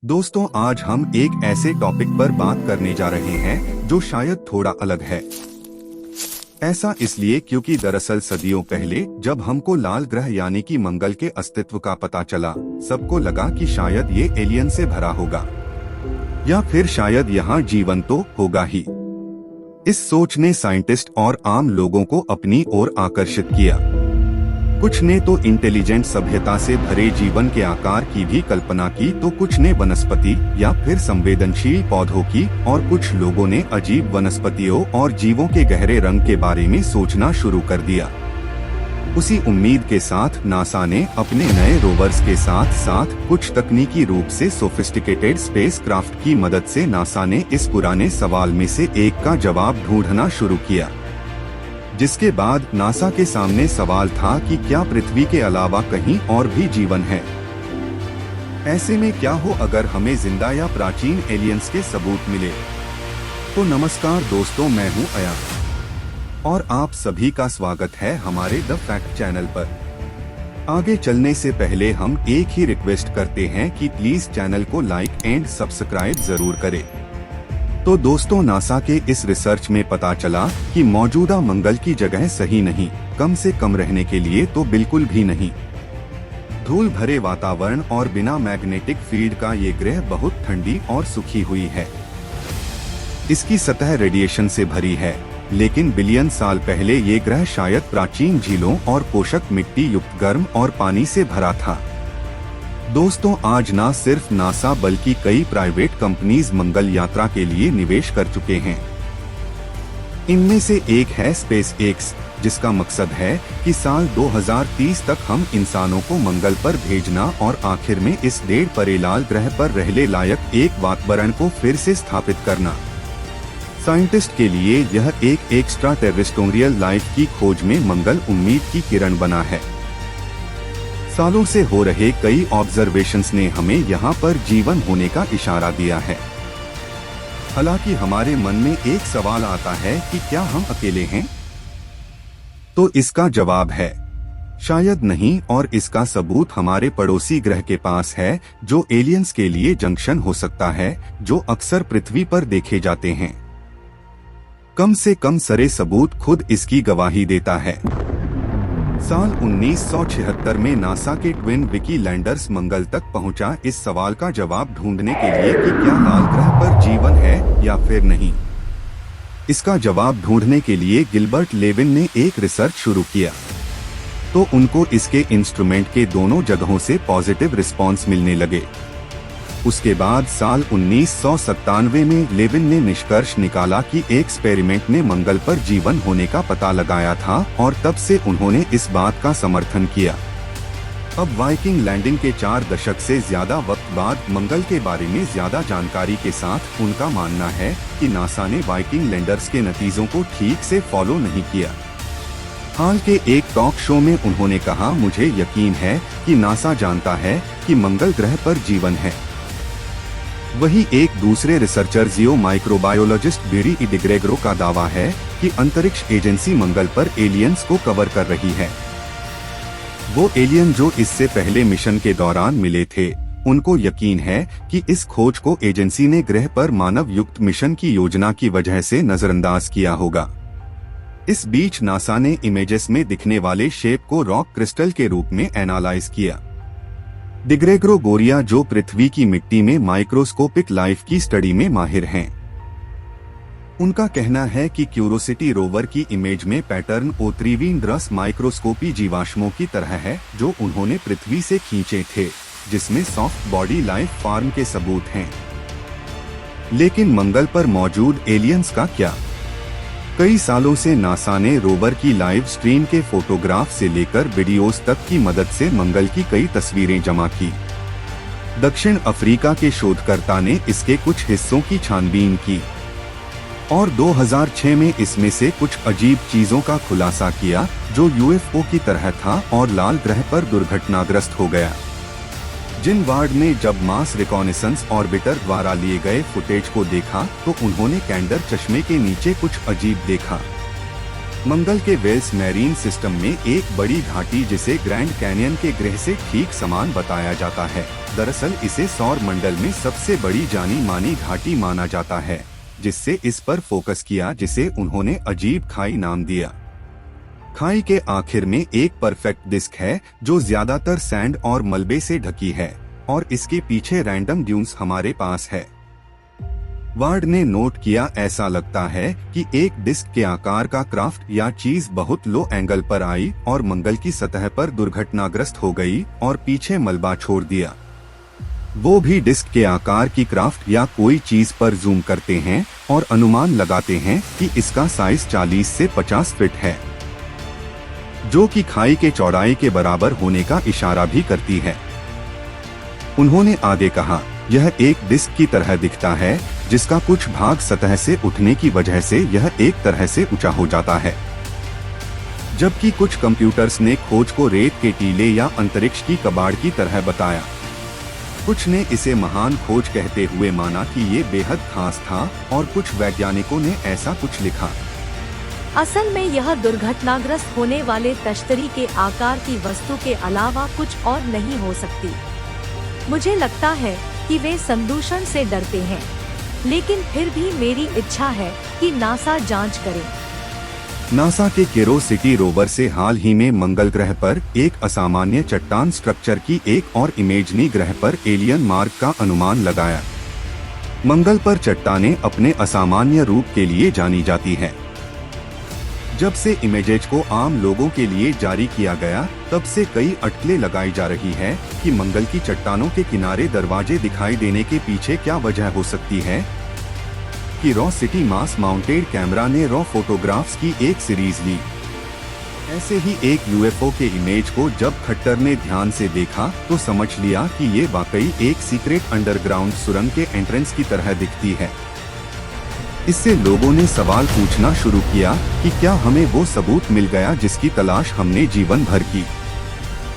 दोस्तों, आज हम एक ऐसे टॉपिक पर बात करने जा रहे हैं जो शायद थोड़ा अलग है। ऐसा इसलिए क्योंकि दरअसल सदियों पहले जब हमको लाल ग्रह यानी कि मंगल के अस्तित्व का पता चला, सबको लगा कि शायद ये एलियन से भरा होगा या फिर शायद यहाँ जीवन तो होगा ही। इस सोच ने साइंटिस्ट और आम लोगों को अपनी ओर आकर्षित किया। कुछ ने तो इंटेलिजेंट सभ्यता से भरे जीवन के आकार की भी कल्पना की, तो कुछ ने वनस्पति या फिर संवेदनशील पौधों की, और कुछ लोगों ने अजीब वनस्पतियों और जीवों के गहरे रंग के बारे में सोचना शुरू कर दिया। उसी उम्मीद के साथ नासा ने अपने नए रोवर्स के साथ साथ कुछ तकनीकी रूप से सोफिस्टिकेटेड स्पेसक्राफ्ट की मदद से नासा ने इस पुराने सवाल में से एक का जवाब ढूंढना शुरू किया। जिसके बाद नासा के सामने सवाल था कि क्या पृथ्वी के अलावा कहीं और भी जीवन है। ऐसे में क्या हो अगर हमें जिंदा या प्राचीन एलियंस के सबूत मिले। तो नमस्कार दोस्तों, मैं हूं अया और आप सभी का स्वागत है हमारे द फैक्ट चैनल पर। आगे चलने से पहले हम एक ही रिक्वेस्ट करते हैं कि प्लीज चैनल को लाइक एंड सब्सक्राइब जरूर करें। तो दोस्तों, नासा के इस रिसर्च में पता चला कि मौजूदा मंगल की जगह सही नहीं, कम से कम रहने के लिए तो बिल्कुल भी नहीं। धूल भरे वातावरण और बिना मैग्नेटिक फील्ड का ये ग्रह बहुत ठंडी और सुखी हुई है। इसकी सतह रेडिएशन से भरी है, लेकिन बिलियन साल पहले ये ग्रह शायद प्राचीन झीलों और पोषक मिट्टी युक्त गर्म और पानी से भरा था। दोस्तों, आज न सिर्फ नासा बल्कि कई प्राइवेट कंपनीज मंगल यात्रा के लिए निवेश कर चुके हैं। इनमें से एक है स्पेस एक्स, जिसका मकसद है कि साल 2030 तक हम इंसानों को मंगल पर भेजना और आखिर में इस डेढ़ परे लाल ग्रह पर रहने लायक एक वातावरण को फिर से स्थापित करना। साइंटिस्ट के लिए यह एक एक्स्ट्रा टेरेस्ट्रियल लाइफ की खोज में मंगल उम्मीद की किरण बना है। सालों से हो रहे कई ऑब्जर्वेशंस ने हमें यहाँ पर जीवन होने का इशारा दिया है। हालांकि हमारे मन में एक सवाल आता है कि क्या हम अकेले हैं? तो इसका जवाब है शायद नहीं, और इसका सबूत हमारे पड़ोसी ग्रह के पास है, जो एलियंस के लिए जंक्शन हो सकता है, जो अक्सर पृथ्वी पर देखे जाते हैं। कम से कम सरे सबूत खुद इसकी गवाही देता है। साल 1976 में नासा के ट्विन विकी लैंडर्स मंगल तक पहुंचा इस सवाल का जवाब ढूंढने के लिए कि क्या लाल ग्रह पर जीवन है या फिर नहीं। इसका जवाब ढूंढने के लिए गिलबर्ट लेविन ने एक रिसर्च शुरू किया, तो उनको इसके इंस्ट्रूमेंट के दोनों जगहों से पॉजिटिव रिस्पांस मिलने लगे। उसके बाद साल 1997 में लेविन ने निष्कर्ष निकाला कि एक एक्सपेरिमेंट ने मंगल पर जीवन होने का पता लगाया था, और तब से उन्होंने इस बात का समर्थन किया। अब वाइकिंग लैंडिंग के 4 दशक से ज्यादा वक्त बाद मंगल के बारे में ज्यादा जानकारी के साथ उनका मानना है कि नासा ने वाइकिंग लैंडर्स के नतीजों को ठीक से फॉलो नहीं किया। हाल के एक टॉक शो में उन्होंने कहा, मुझे यकीन है कि नासा जानता है कि मंगल ग्रह पर जीवन है। वहीं एक दूसरे रिसर्चर जियो माइक्रोबायोलॉजिस्ट बेरी डिग्रेगरो का दावा है कि अंतरिक्ष एजेंसी मंगल पर एलियंस को कवर कर रही है। वो एलियन जो इससे पहले मिशन के दौरान मिले थे, उनको यकीन है कि इस खोज को एजेंसी ने ग्रह पर मानव युक्त मिशन की योजना की वजह से नजरअंदाज किया होगा। इस बीच नासा ने इमेजेस में दिखने वाले शेप को रॉक क्रिस्टल के रूप में एनालाइज किया। डिग्रेगरो गोरिया, जो पृथ्वी की मिट्टी में माइक्रोस्कोपिक लाइफ की स्टडी में माहिर हैं, उनका कहना है कि क्यूरोसिटी रोवर की इमेज में पैटर्न ओत्रिवीन ड्रस माइक्रोस्कोपी जीवाश्मों की तरह है, जो उन्होंने पृथ्वी से खींचे थे, जिसमें सॉफ्ट बॉडी लाइफ फॉर्म के सबूत हैं। लेकिन मंगल पर मौजूद एलियंस का क्या? कई सालों से नासा ने रोवर की लाइव स्ट्रीम के फोटोग्राफ से लेकर वीडियोस तक की मदद से मंगल की कई तस्वीरें जमा की। दक्षिण अफ्रीका के शोधकर्ता ने इसके कुछ हिस्सों की छानबीन की और 2006 में इसमें से कुछ अजीब चीजों का खुलासा किया, जो यूएफओ की तरह था और लाल ग्रह पर दुर्घटनाग्रस्त हो गया। जिन वार्ड ने जब मास रिकॉनेसेंस ऑर्बिटर द्वारा लिए गए फुटेज को देखा, तो उन्होंने कैंडर चश्मे के नीचे कुछ अजीब देखा। मंगल के वेल्स मैरीन सिस्टम में एक बड़ी घाटी जिसे ग्रैंड कैनियन के ग्रह से ठीक समान बताया जाता है। दरअसल इसे सौर मंडल में सबसे बड़ी जानी मानी घाटी माना जाता है, जिससे इस पर फोकस किया, जिसे उन्होंने अजीब खाई नाम दिया। खाई के आखिर में एक परफेक्ट डिस्क है जो ज्यादातर सैंड और मलबे से ढकी है, और इसके पीछे रैंडम ड्यून्स हमारे पास है। वार्ड ने नोट किया, ऐसा लगता है कि एक डिस्क के आकार का क्राफ्ट या चीज बहुत लो एंगल पर आई और मंगल की सतह पर दुर्घटनाग्रस्त हो गई और पीछे मलबा छोड़ दिया। वो भी डिस्क के आकार की क्राफ्ट या कोई चीज पर जूम करते हैं और अनुमान लगाते हैं कि इसका साइज 40 से 50 फीट है, जो कि खाई के चौड़ाई के बराबर होने का इशारा भी करती है। उन्होंने आगे कहा, यह एक डिस्क की तरह दिखता है जिसका कुछ भाग सतह से उठने की वजह से यह एक तरह से ऊंचा हो जाता है, जबकि कुछ कंप्यूटर्स ने खोज को रेत के टीले या अंतरिक्ष की कबाड़ की तरह बताया। कुछ ने इसे महान खोज कहते हुए माना कि ये बेहद खास था, और कुछ वैज्ञानिकों ने ऐसा कुछ लिखा। असल में यह दुर्घटनाग्रस्त होने वाले तश्तरी के आकार की वस्तु के अलावा कुछ और नहीं हो सकती। मुझे लगता है कि वे संदूषण से डरते हैं, लेकिन फिर भी मेरी इच्छा है कि नासा जांच करे। नासा के क्यूरोसिटी रोवर से हाल ही में मंगल ग्रह पर एक असामान्य चट्टान स्ट्रक्चर की एक और इमेज ने ग्रह पर एलियन मार्ग का अनुमान लगाया। मंगल पर चट्टानें अपने असामान्य रूप के लिए जानी जाती हैं। जब से इमेजेज को आम लोगों के लिए जारी किया गया, तब से कई अटकलें लगाई जा रही है कि मंगल की चट्टानों के किनारे दरवाजे दिखाई देने के पीछे क्या वजह हो सकती है। क्यूरोसिटी मास माउंटेड कैमरा ने रॉ फोटोग्राफ्स की एक सीरीज ली। ऐसे ही एक यूएफओ के इमेज को जब खट्टर ने ध्यान से देखा तो समझ लिया कि ये वाकई एक सीक्रेट अंडरग्राउंड सुरंग के एंट्रेंस की तरह दिखती है। इससे लोगों ने सवाल पूछना शुरू किया कि क्या हमें वो सबूत मिल गया जिसकी तलाश हमने जीवन भर की?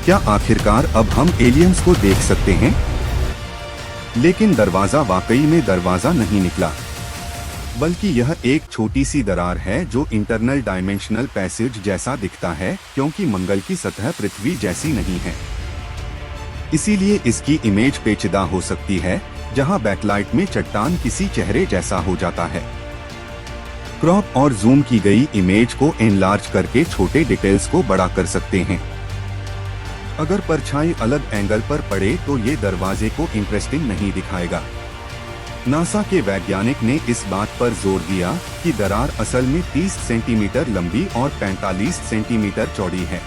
क्या आखिरकार अब हम एलियंस को देख सकते हैं? लेकिन दरवाजा वाकई में दरवाजा नहीं निकला, बल्कि यह एक छोटी सी दरार है जो इंटरनल डायमेंशनल पैसेज जैसा दिखता है, क्योंकि मंगल की सतह पृथ्वी जैसी नहीं है। इसीलिए इसकी इमेज पेचीदा हो सकती है, जहां बैकलाइट में चट्टान किसी चेहरे जैसा हो जाता है। क्रॉप और जूम की गई इमेज को एनलार्ज करके छोटे डिटेल्स को बड़ा कर सकते हैं। अगर परछाई अलग एंगल पर पड़े तो ये दरवाजे को इंटरेस्टिंग नहीं दिखाएगा। नासा के वैज्ञानिक ने इस बात पर जोर दिया कि दरार असल में 30 सेंटीमीटर लंबी और 45 सेंटीमीटर चौड़ी है।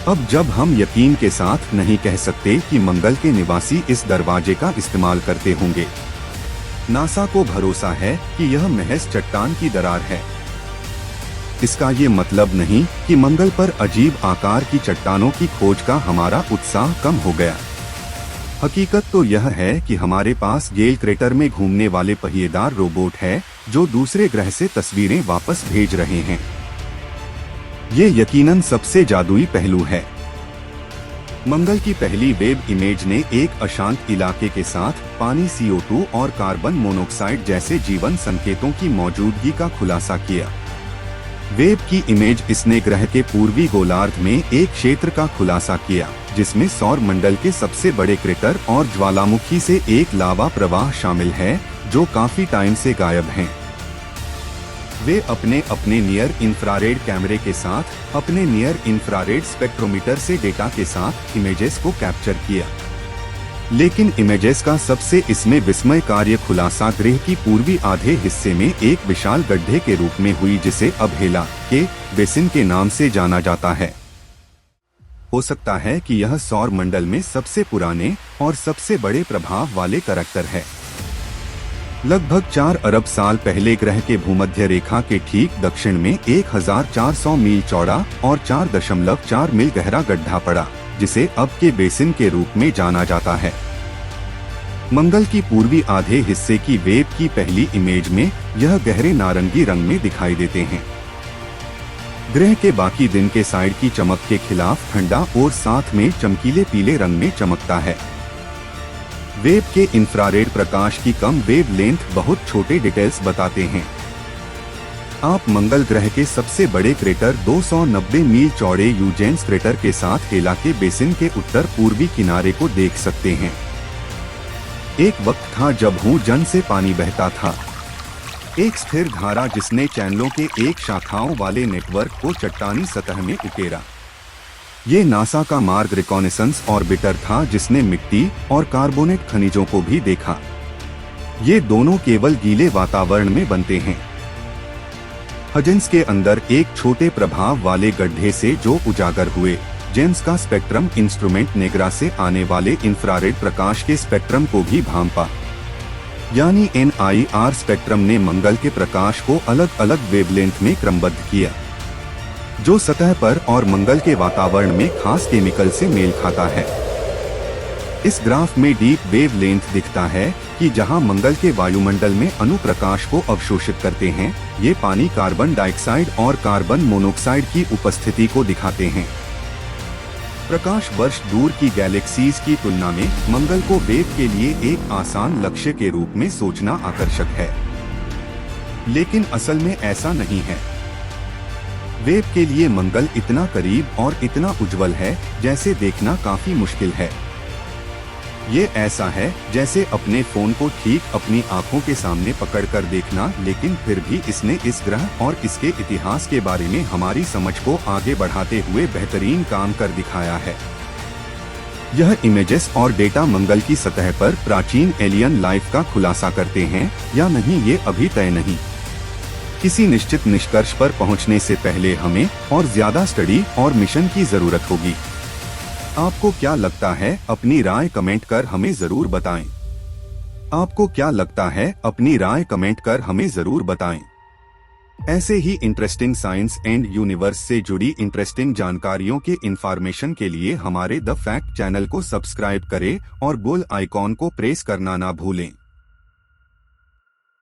अब जब हम यकीन के साथ नहीं कह सकते कि मंगल के निवासी इस दरवाजे का इस्तेमाल करते होंगे। नासा को भरोसा है कि यह महज चट्टान की दरार है। इसका ये मतलब नहीं कि मंगल पर अजीब आकार की चट्टानों की खोज का हमारा उत्साह कम हो गया। हकीकत तो यह है कि हमारे पास गेल क्रेटर में घूमने वाले पहिएदार रोबोट है जो दूसरे ग्रह से तस्वीरें वापस भेज रहे हैं। ये यकीनन सबसे जादुई पहलू है। मंगल की पहली वेब इमेज ने एक अशांत इलाके के साथ पानी, CO2 और कार्बन मोनोऑक्साइड जैसे जीवन संकेतों की मौजूदगी का खुलासा किया। वेब की इमेज इसने ग्रह के पूर्वी गोलार्ध में एक क्षेत्र का खुलासा किया जिसमें सौर मंडल के सबसे बड़े क्रेटर और ज्वालामुखी से एक लावा प्रवाह शामिल है जो काफी टाइम से गायब हैं। वे अपने अपने नियर इंफ्रारेड कैमरे के साथ अपने नियर इंफ्रारेड स्पेक्ट्रोमीटर से डेटा के साथ इमेजेस को कैप्चर किया, लेकिन इमेजेस का सबसे इसमें विस्मयकारी खुलासा ग्रह की पूर्वी आधे हिस्से में एक विशाल गड्ढे के रूप में हुई जिसे अब हेला के बेसिन के नाम से जाना जाता है। हो सकता है कि यह सौर मंडल में सबसे पुराने और सबसे बड़े प्रभाव वाले करैक्टर है। लगभग 4 अरब साल पहले ग्रह के भूमध्य रेखा के ठीक दक्षिण में 1400 मील चौड़ा और 4.4 मील गहरा गड्ढा पड़ा जिसे अब के बेसिन के रूप में जाना जाता है। मंगल की पूर्वी आधे हिस्से की वेब की पहली इमेज में यह गहरे नारंगी रंग में दिखाई देते हैं। ग्रह के बाकी दिन के साइड की चमक के खिलाफ ठंडा और साथ में चमकीले पीले रंग में चमकता है। वेब के इंफ्रारेड प्रकाश की कम वेव लेंथ बहुत छोटे डिटेल्स बताते हैं। आप मंगल ग्रह के सबसे बड़े क्रेटर 290 मील चौड़े यूजेंस क्रेटर के साथ हेला के बेसिन के उत्तर पूर्वी किनारे को देख सकते हैं। एक वक्त था जब जन से पानी बहता था, एक स्थिर धारा जिसने चैनलों के एक शाखाओं वाले नेटवर्क को चट्टानी सतह में उकेरा। ये नासा का मार्ग रिकॉनेसेंस ऑर्बिटर था जिसने मिट्टी और कार्बोनेट खनिजों को भी देखा। ये दोनों केवल गीले वातावरण में बनते हैं। हजेंस के अंदर एक छोटे प्रभाव वाले गड्ढे से जो उजागर हुए, जेम्स का स्पेक्ट्रम इंस्ट्रूमेंट नेग्रा से आने वाले इंफ्रारेड प्रकाश के स्पेक्ट्रम को भी भांपा। यानी NIR स्पेक्ट्रम ने मंगल के प्रकाश को अलग अलग वेवलेंथ में क्रमबद्ध किया, जो सतह पर और मंगल के वातावरण में खास केमिकल से मेल खाता है। इस ग्राफ में डीप वेवलेंथ दिखता है कि जहां मंगल के वायुमंडल में अनुप्रकाश को अवशोषित करते हैं, ये पानी, कार्बन डाइऑक्साइड और कार्बन मोनोऑक्साइड की उपस्थिति को दिखाते हैं। प्रकाश वर्ष दूर की गैलेक्सीज की तुलना में मंगल को वेव के लिए एक आसान लक्ष्य के रूप में सोचना आकर्षक है, लेकिन असल में ऐसा नहीं है। वेव के लिए मंगल इतना करीब और इतना उज्जवल है जैसे देखना काफी मुश्किल है। ये ऐसा है जैसे अपने फोन को ठीक अपनी आंखों के सामने पकड़कर देखना, लेकिन फिर भी इसने इस ग्रह और इसके इतिहास के बारे में हमारी समझ को आगे बढ़ाते हुए बेहतरीन काम कर दिखाया है। यह इमेजेस और डेटा मंगल की सतह पर प्राचीन एलियन लाइफ का खुलासा करते हैं या नहीं, ये अभी तय नहीं। किसी निश्चित निष्कर्ष पर पहुंचने से पहले हमें और ज्यादा स्टडी और मिशन की जरूरत होगी। आपको क्या लगता है? अपनी राय कमेंट कर हमें जरूर बताएं। आपको क्या लगता है? अपनी राय कमेंट कर हमें जरूर बताएं। ऐसे ही इंटरेस्टिंग साइंस एंड यूनिवर्स से जुड़ी इंटरेस्टिंग जानकारियों के इंफॉर्मेशन के लिए हमारे द फैक्ट चैनल को सब्सक्राइब करें और बेल आइकॉन को प्रेस करना ना भूलें।